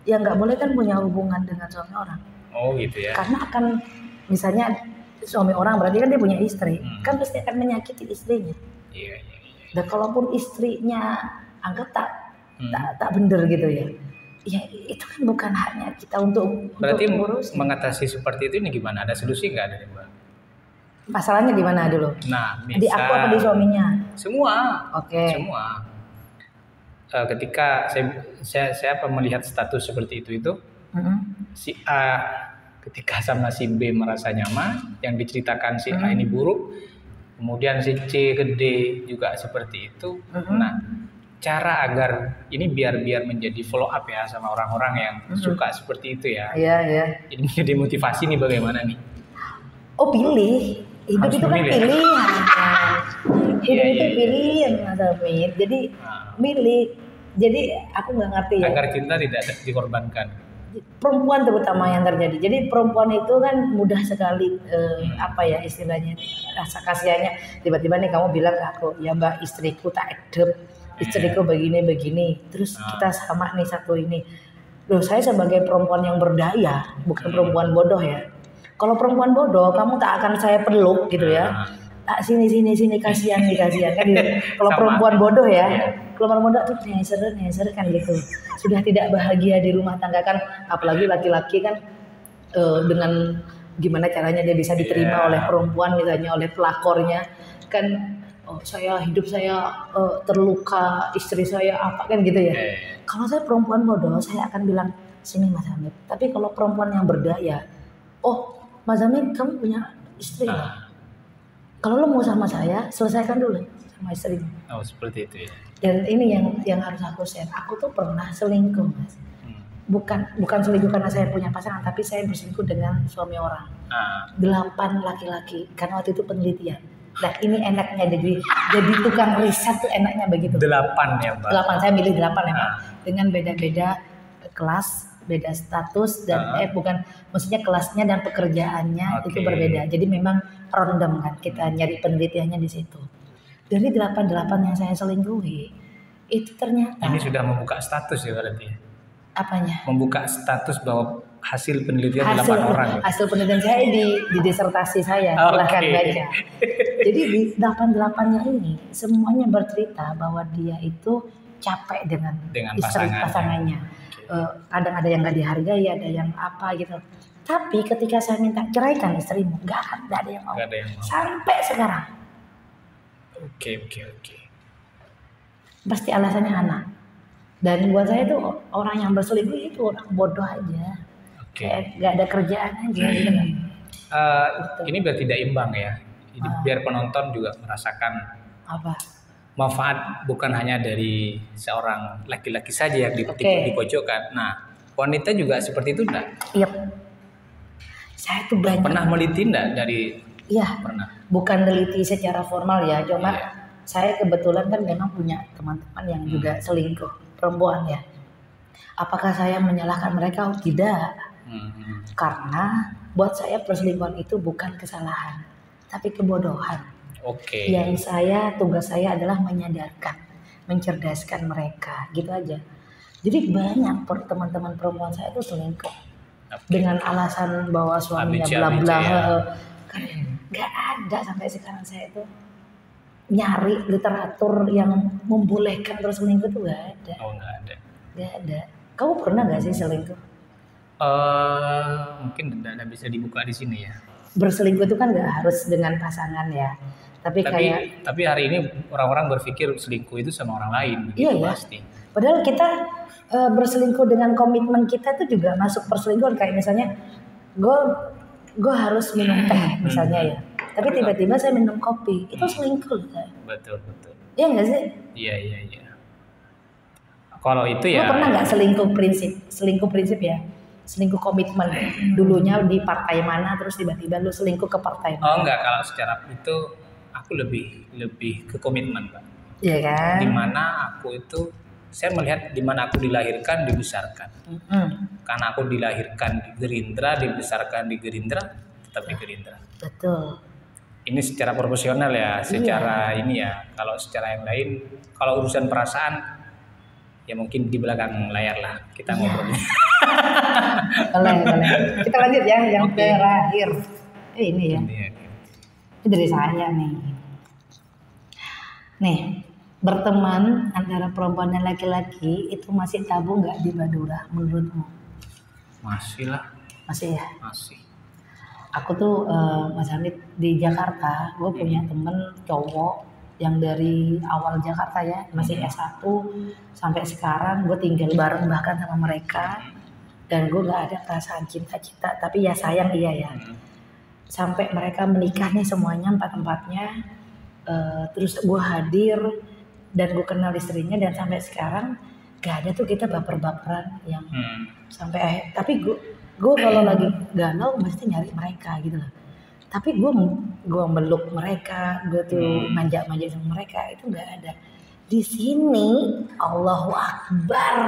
Ya nggak boleh kan punya hubungan dengan suami orang. Oh gitu ya. Karena akan misalnya suami orang berarti kan dia punya istri, kan pasti akan menyakiti istrinya. Iya. Dan kalaupun istrinya anggap tak bener gitu ya. Ya itu kan bukan haknya kita untuk berarti mengatasi seperti itu ini gimana? Ada solusi nggak dari Mbak? Masalahnya di mana dulu? Nah, di aku apa di suaminya? Semua. Oke. Semua. Ketika saya melihat status seperti itu, si A ketika sama si B merasa nyaman, yang diceritakan si A ini buruk, kemudian si C ke D juga seperti itu. Nah, cara agar ini biar menjadi follow up ya sama orang-orang yang suka seperti itu ya. Iya. Jadi menjadi motivasi nih bagaimana nih? Oh pilih. Hidup itu kan pilihan. Hidup itu pilihan Mas Hamid. Jadi milih. Jadi aku nggak ngerti ya. Agar cinta tidak dikorbankan. perempuan terutama yang terjadi. Jadi perempuan itu kan mudah sekali apa ya istilahnya, rasa kasihannya. Tiba-tiba nih kamu bilang ke aku, ya mbak istriku tak edep, istriku begini, terus kita sama nih satu ini. Loh saya sebagai perempuan yang berdaya, bukan perempuan bodoh ya. Kalau perempuan bodoh kamu tak akan saya peluk gitu ya. Tak sini kasihan kan gitu. Kalau perempuan bodoh ya, kalau perempuan bodoh tuh neser kan gitu. Sudah tidak bahagia di rumah tangga kan, apalagi laki-laki kan dengan gimana caranya dia bisa diterima oleh perempuan misalnya, oleh pelakornya kan, hidup saya terluka, istri saya apa kan gitu ya. Kalau saya perempuan bodoh saya akan bilang sini Mas Hamid. Tapi kalau perempuan yang berdaya, Mas Hamid kamu punya istri nggak? Kalau lo mau sama saya, selesaikan dulu sama istri. Oh seperti itu ya. Dan ini yang harus aku share. Aku tuh pernah selingkuh mas. Bukan selingkuh karena saya punya pasangan, tapi saya berselingkuh dengan suami orang. 8 laki-laki. Karena waktu itu penelitian. Nah ini enaknya jadi tukang riset tuh enaknya begitu. 8 ya Mbak? 8, saya milih 8 ya Pak. Dengan beda-beda kelas, beda status dan maksudnya kelasnya dan pekerjaannya itu berbeda. Jadi memang random kan kita nyari penelitiannya di situ. Dari 8 yang saya selingkuhi itu ternyata ini sudah membuka status ya berarti. Apanya? Membuka status bahwa hasil penelitian 8 orang. Hasil penelitian saya di disertasi saya, silahkan baca. Jadi di 8-nya ini semuanya bercerita bahwa dia itu capek dengan istri pasangannya. Kadang ada yang nggak dihargai, ada yang apa gitu. Tapi ketika saya minta ceraikan istrimu, nggak ada yang mau. Sampai sekarang. Oke. Pasti alasannya anak. Dan buat saya itu orang yang berselingkuh itu orang bodoh aja. Kayak nggak ada kerjaan aja. Gitu. Ini berarti tidak imbang ya. Ini biar penonton juga merasakan manfaat bukan hanya dari seorang laki-laki saja yang dipojokkan. Nah, wanita juga seperti itu enggak? Iya. Saya tuh banyak. Pernah meliti enggak dari? Iya. Pernah. Bukan meliti secara formal ya, cuma saya kebetulan kan memang punya teman-teman yang juga selingkuh, perempuan ya. Apakah saya menyalahkan mereka? Tidak. Karena buat saya perselingkuhan itu bukan kesalahan, tapi kebodohan. Yang tugas saya adalah menyadarkan, mencerdaskan mereka, gitu aja. Jadi banyak teman-teman perempuan saya itu selingkuh dengan alasan bahwa suaminya bla-bla. Nggak ada sampai sekarang saya itu nyari literatur yang membolehkan berselingkuh itu nggak ada. Nggak ada. Kamu pernah nggak sih selingkuh? Mungkin tidak bisa dibuka di sini ya. Berselingkuh itu kan nggak harus dengan pasangan ya. Tapi hari ini orang-orang berpikir selingkuh itu sama orang lain. Iya pasti. Padahal kita berselingkuh dengan komitmen kita itu juga masuk perselingkuhan. Kayak misalnya gue harus minum teh misalnya ya. Tapi tiba-tiba saya minum kopi, itu selingkuh kan? Betul. Iya nggak sih? Iya. Kalau itu ya. Lo pernah nggak selingkuh prinsip ya? Selingkuh komitmen. Dulunya di partai mana, terus tiba-tiba lu selingkuh ke partai mana? Enggak, kalau secara itu aku lebih ke komitmen, Pak. Iya kan? Dimana aku itu, saya melihat dimana aku dilahirkan, dibesarkan. Karena aku dilahirkan di Gerindra, dibesarkan di Gerindra, tetap di Gerindra. Betul. Ini secara profesional ya, secara ini ya. Kalau secara yang lain, kalau urusan perasaan, ya mungkin di belakang layar lah kita ngobrolnya. Boleh. Kita lanjut ya, yang terakhir. Ini ya. Ini dari saya nih. Nih, berteman antara perempuan dan laki-laki itu masih tabu nggak di Madura menurutmu? Masih lah. Masih ya? Masih. Aku tuh Mas Hamid di Jakarta, gue punya temen cowok yang dari awal Jakarta ya, masih S1 sampai sekarang gue tinggal bareng bahkan sama mereka, dan gue gak ada perasaan cinta-cinta, tapi ya sayang iya ya. Sampai mereka menikah nih semuanya 4-empatnya, terus gue hadir dan gue kenal istrinya, dan sampai sekarang gak ada tuh kita baper-baperan yang sampai akhir. Tapi gue kalau lagi galau mesti nyari mereka gitu loh. Tapi gue meluk mereka, gue tuh manja-manja sama mereka, itu nggak ada. Di sini Allahu Akbar.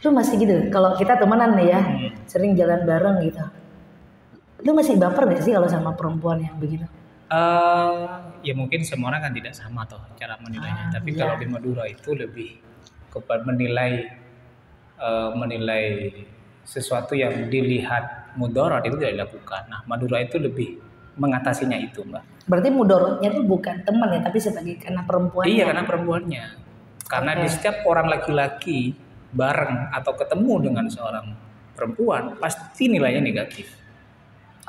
Lu masih gitu, kalau kita temenan nih ya, sering jalan bareng gitu. Lu masih baper gak sih kalau sama perempuan yang begitu? Ya mungkin semua orang kan tidak sama toh cara menilainya. Tapi kalau di Madura itu lebih kepada menilai sesuatu yang dilihat mudarat itu tidak dilakukan. Nah, Madura itu lebih mengatasinya itu, Mbak. Berarti mudaratnya itu bukan teman ya, tapi sebagai karena perempuannya. Iya, karena perempuannya. Karena di setiap orang laki-laki bareng atau ketemu dengan seorang perempuan pasti nilainya negatif.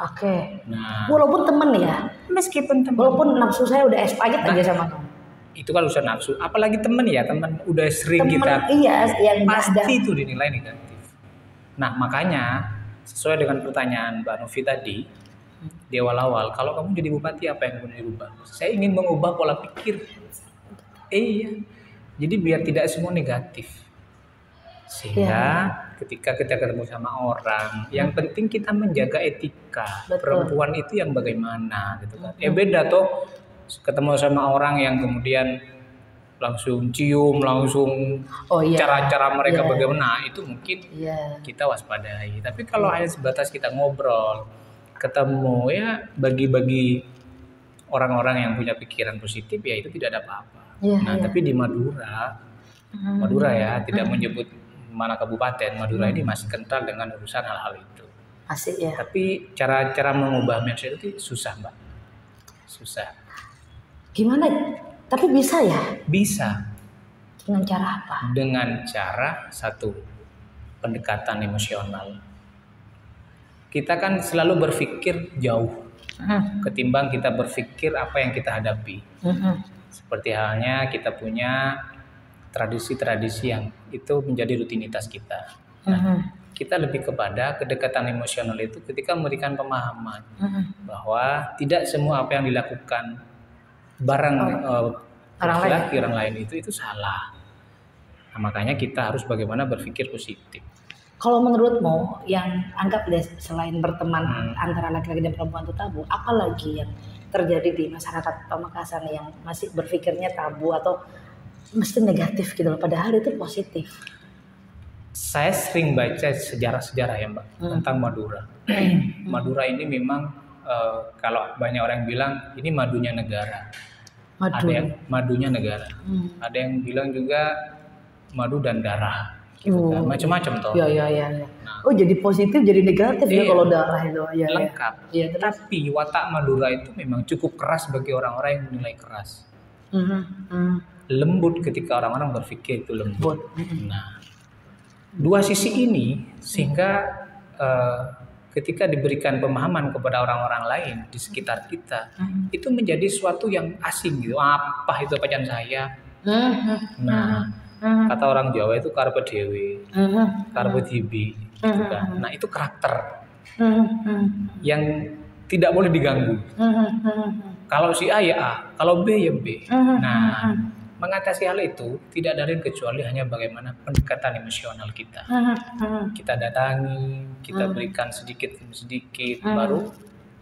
Oke. Nah, walaupun temen ya, meskipun temen, walaupun nafsu saya udah expired aja sama kamu. Itu kan urusan nafsu. Apalagi temen ya, temen udah sering Temen, kita. iya, yang pasti ada. itu dinilai negatif. Nah, makanya sesuai dengan pertanyaan Mbak Novi tadi di awal-awal, kalau kamu jadi bupati apa yang ingin dirubah? Saya ingin mengubah pola pikir. Iya. Jadi biar tidak semua negatif. Sehingga ketika kita ketemu sama orang, yang penting kita menjaga etika. Betul. Perempuan itu yang bagaimana gitu kan. Beda tuh ketemu sama orang yang kemudian langsung cium, langsung cara-cara mereka bagaimana, itu mungkin kita waspadai. Tapi kalau hanya sebatas kita ngobrol, ketemu ya bagi-bagi orang-orang yang punya pikiran positif, ya itu tidak ada apa-apa. Tapi di Madura ya, tidak menyebut mana kabupaten, Madura ini masih kental dengan urusan hal-hal itu. Asik ya. Tapi cara mengubah mindset itu susah, Mbak. Susah. Gimana? Tapi bisa ya? Bisa. Dengan cara apa? Dengan cara satu, pendekatan emosional. Kita kan selalu berpikir jauh ketimbang kita berpikir apa yang kita hadapi. Seperti halnya kita punya tradisi-tradisi yang itu menjadi rutinitas kita. Nah, kita lebih kepada kedekatan emosional itu ketika memberikan pemahaman bahwa tidak semua apa yang dilakukan bareng orang lain itu salah. Nah, makanya kita harus bagaimana berpikir positif. Kalau menurutmu yang anggap deh selain berteman antara laki-laki dan perempuan itu tabu, apalagi yang terjadi di masyarakat Pamekasan yang masih berpikirnya tabu atau mesti negatif gitu loh, padahal itu positif. Saya sering baca sejarah-sejarah ya Mbak tentang Madura. Madura ini memang kalau banyak orang bilang ini madunya negara. Ada yang madunya negara. Ada yang bilang juga madu dan darah. Gitu kan. Macam-macam toh. Iya. Nah, jadi positif jadi negatif ya kalau darah itu. Ya, lengkap. Ya, tapi watak Madura itu memang cukup keras bagi orang-orang yang menilai keras. Lembut ketika orang-orang berpikir itu lembut. Nah, dua sisi ini sehingga ketika diberikan pemahaman kepada orang-orang lain di sekitar kita itu menjadi suatu yang asing gitu. Apa itu pacan saya? Nah, kata orang Jawa itu karpe dewe, karpe dibi, gitu kan. Nah, itu karakter yang tidak boleh diganggu. Kalau si A ya A, kalau B ya B. Nah, mengatasi hal itu tidak ada lain kecuali hanya bagaimana pendekatan emosional kita. Kita datangi, kita berikan sedikit demi sedikit, baru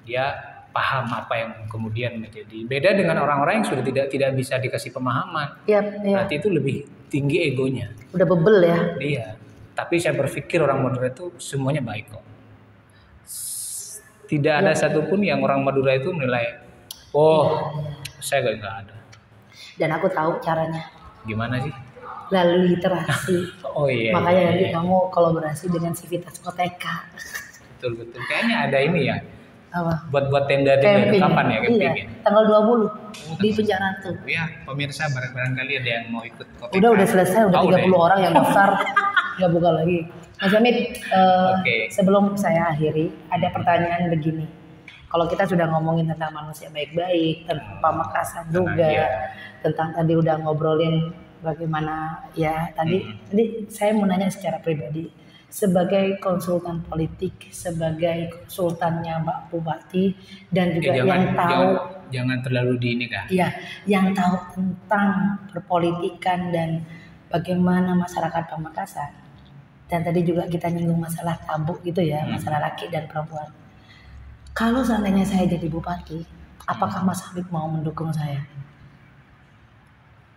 dia paham apa yang kemudian menjadi beda dengan orang-orang yang sudah tidak bisa dikasih pemahaman. Berarti itu lebih tinggi egonya. Udah bebel ya. Iya. Tapi saya berpikir orang Madura itu semuanya baik kok. Tidak ada satupun yang orang Madura itu menilai, saya nggak ada. Dan aku tahu caranya. Gimana sih? Lalu literasi. Makanya nanti kamu kolaborasi dengan Civitas Koteka. Betul. Kayaknya ada ini ya. Apa? Buat tenda itu kapan ya camping? Tanggal 20 di Penjara tuh. Ya, pemirsa barangkali ada yang mau ikut Koteka. Udah selesai, udah 30 orang yang daftar. Nggak buka lagi. Mas Hamid, sebelum saya akhiri, ada pertanyaan begini. Kalau kita sudah ngomongin tentang manusia baik-baik, tentang Pamekasan juga, tentang tadi udah ngobrolin bagaimana ya tadi saya mau nanya secara pribadi. Sebagai konsultan politik, sebagai konsultannya Mbak Bupati, dan juga yang tahu jangan terlalu dini kan? Iya, yang tahu tentang perpolitikan dan bagaimana masyarakat Pamekasan. Dan tadi juga kita nyinggung masalah tabu gitu ya, masalah laki dan perempuan. Kalau seandainya saya jadi bupati, apakah Mas Habib mau mendukung saya?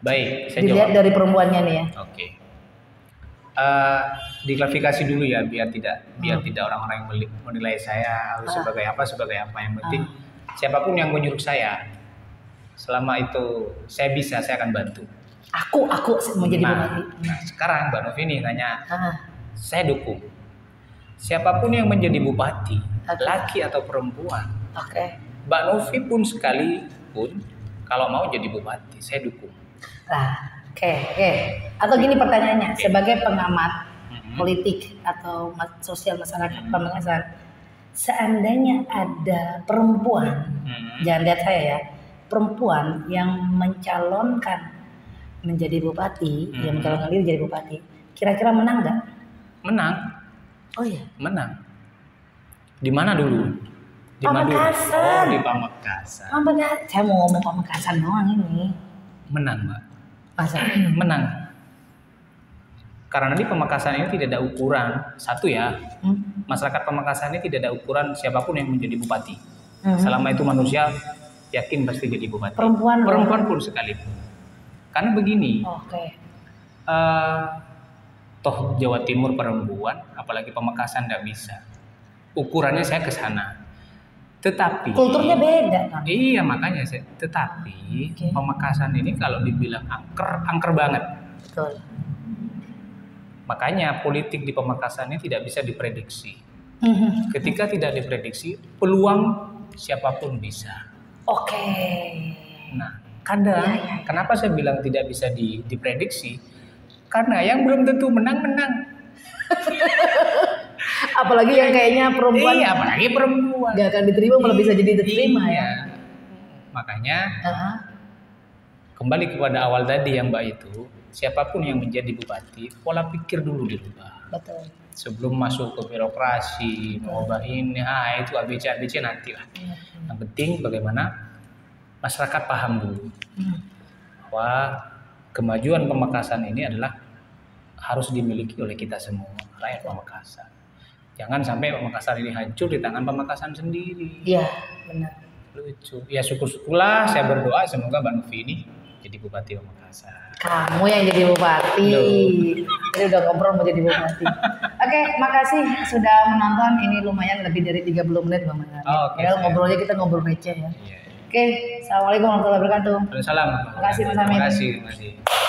Baik, saya dilihat jawab. Dari perempuannya nih ya. Oke. Diklarifikasi dulu ya biar tidak orang-orang yang menilai saya harus sebagai apa. Yang penting siapapun yang menyuruh saya, selama itu saya bisa, saya akan bantu. Aku mau jadi bupati. Nah, sekarang Mbak Novi nih nanya, saya dukung. Siapapun yang menjadi bupati, laki atau perempuan, Mbak Novi pun sekalipun kalau mau jadi bupati, saya dukung. Oke. Atau gini pertanyaannya, sebagai pengamat politik atau sosial masyarakat Pamekasan, seandainya ada perempuan, jangan lihat saya ya, perempuan yang mencalonkan menjadi bupati, yang mencalonkan diri jadi bupati, kira-kira menang nggak? Menang. Oh iya. Menang. Di mana dulu? Di Pamekasan. Oh, di Pamekasan. Saya mau ngomong Pamekasan doang ini. Menang, Mbak. Masa? Menang. Karena di Pamekasan ini tidak ada ukuran. Satu ya, masyarakat Pamekasan ini tidak ada ukuran siapapun yang menjadi bupati. Selama itu manusia, yakin pasti jadi bupati. Perempuan pun sekalipun. Karena begini. Toh Jawa Timur perempuan, apalagi Pamekasan tidak bisa. Ukurannya saya ke sana. Tetapi kulturnya beda kan? Iya, makanya tetapi Pamekasan ini kalau dibilang angker banget. Betul. Makanya politik di Pamekasan ini tidak bisa diprediksi. Ketika tidak diprediksi, peluang siapapun bisa. Nah, kadang kenapa saya bilang tidak bisa diprediksi? Karena yang belum tentu menang. Apalagi yang kayaknya perempuan. Iya, apalagi perempuan. Gak akan diterima, malah bisa jadi diterima ya. Makanya kembali kepada awal tadi yang Mbak itu, siapapun yang menjadi bupati, pola pikir dulu dirubah. Betul. Sebelum masuk ke birokrasi, mengubah ini, itu ABC nanti lah. Yang penting bagaimana masyarakat paham dulu bahwa kemajuan Pamekasan ini adalah harus dimiliki oleh kita semua, rakyat Pamekasan. Jangan sampai Pamekasan ini hancur di tangan Pamekasan sendiri. Iya, benar. Lucu. Ya syukur-syukurlah, saya berdoa semoga Mbak Novi ini jadi bupati Pamekasan. Kamu yang jadi bupati. Ini udah ngobrol mau jadi bupati. Oke, makasih sudah menonton. Ini lumayan lebih dari 30 menit Bang Mangan. Ngobrolnya kita ngobrol receh ya. Oke, assalamualaikum warahmatullahi wabarakatuh. Waalaikumsalam. Makasih Mas Amin. Terima kasih.